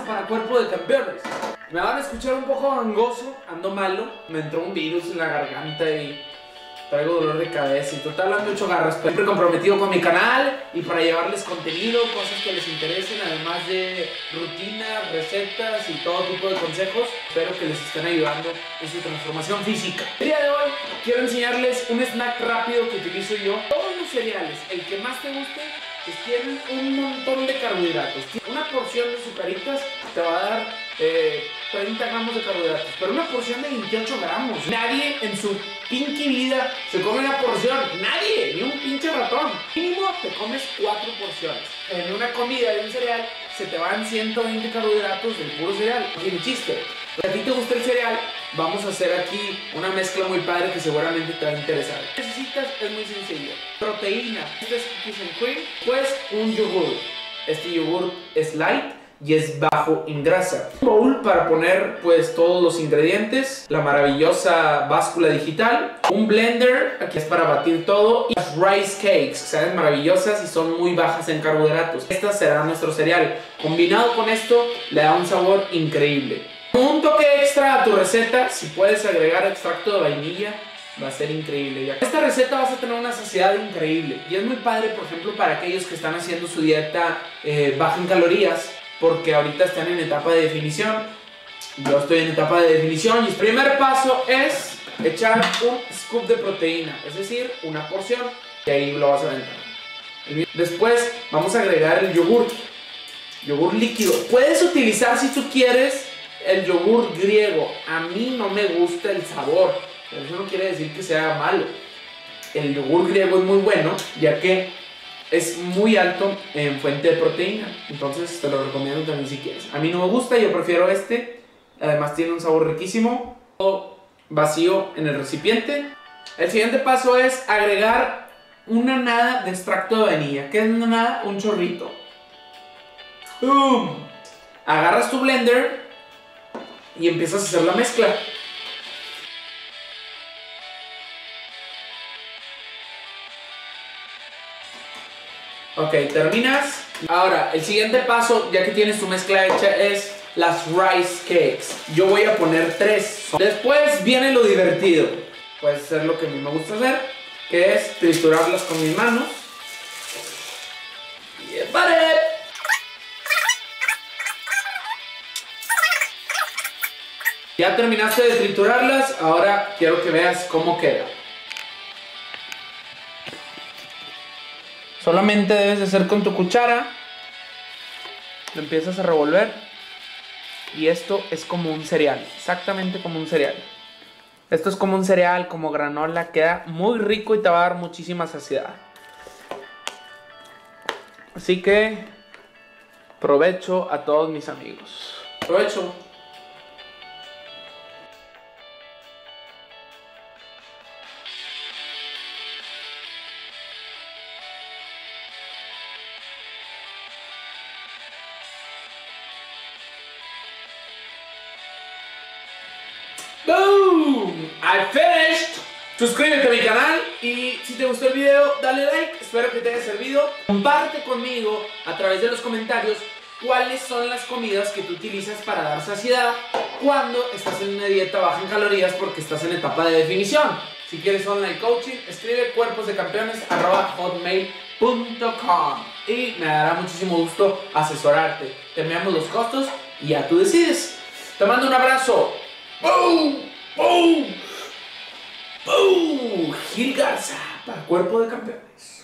para Cuerpo de Campeones. Me van a escuchar un poco gangoso, ando malo, me entró un virus en la garganta y traigo dolor de cabeza y total ando hecho garras, pero siempre comprometido con mi canal y para llevarles contenido, cosas que les interesen, además de rutinas, recetas y todo tipo de consejos. Espero que les estén ayudando en su transformación física. El día de hoy quiero enseñarles un snack rápido que utilizo yo. Todos los cereales, el que más te guste, pues tienen un montón de carbohidratos. Una porción de Zucaritas te va a dar 30 gramos de carbohidratos, pero una porción de 28 gramos. Nadie en su pinche vida se come una porción. Nadie, ni un pinche ratón. Mínimo te comes 4 porciones. En una comida de un cereal se te van 120 carbohidratos del puro cereal. No tiene chiste. Si a ti te gusta el cereal, vamos a hacer aquí una mezcla muy padre que seguramente te va a interesar. Lo que necesitas es muy sencillo. Proteína. Este es cookies and cream. Pues un yogur. Este yogur es light y es bajo en grasa. Un bowl para poner pues todos los ingredientes, la maravillosa báscula digital, un blender, aquí es para batir todo, y las rice cakes, que saben maravillosas y son muy bajas en carbohidratos. Esta será nuestro cereal. Combinado con esto le da un sabor increíble. Un toque extra a tu receta, si puedes agregar extracto de vainilla, va a ser increíble. Ya. Esta receta vas a tener una saciedad increíble y es muy padre, por ejemplo, para aquellos que están haciendo su dieta baja en calorías, porque ahorita están en etapa de definición. Yo estoy en etapa de definición y el primer paso es echar un scoop de proteína, es decir, una porción, y ahí lo vas a aventar. Después vamos a agregar el yogur líquido. Puedes utilizar, si tú quieres, el yogur griego. A mí no me gusta el sabor, pero eso no quiere decir que sea malo. El yogur griego es muy bueno, ya que es muy alto en fuente de proteína. Entonces te lo recomiendo también si quieres. A mí no me gusta, yo prefiero este. Además tiene un sabor riquísimo. Todo vacío en el recipiente. El siguiente paso es agregar una nada de extracto de vainilla. ¿Qué es una nada? Un chorrito. Agarras tu blender y empiezas a hacer la mezcla. Ok, terminas. Ahora, el siguiente paso, ya que tienes tu mezcla hecha, es las rice cakes. Yo voy a poner 3. Después viene lo divertido. Puedes hacer lo que a mí me gusta hacer, que es triturarlas con mis manos. Y ¡pare! Ya terminaste de triturarlas, ahora quiero que veas cómo queda. Solamente debes de hacer con tu cuchara. Lo empiezas a revolver. Y esto es como un cereal. Exactamente como un cereal. Esto es como un cereal, como granola. Queda muy rico y te va a dar muchísima saciedad. Así que provecho a todos mis amigos. Provecho. Boom! I finished. Suscríbete a mi canal y si te gustó el video, dale like. Espero que te haya servido. Comparte conmigo a través de los comentarios cuáles son las comidas que tú utilizas para dar saciedad cuando estás en una dieta baja en calorías porque estás en etapa de definición. Si quieres online coaching, escribe cuerposdecampeones@hotmail.com y me dará muchísimo gusto asesorarte. Terminamos los costos y ya tú decides. Te mando un abrazo. ¡Boom! ¡Boom! ¡Boom! Gil Garza para Cuerpo de Campeones.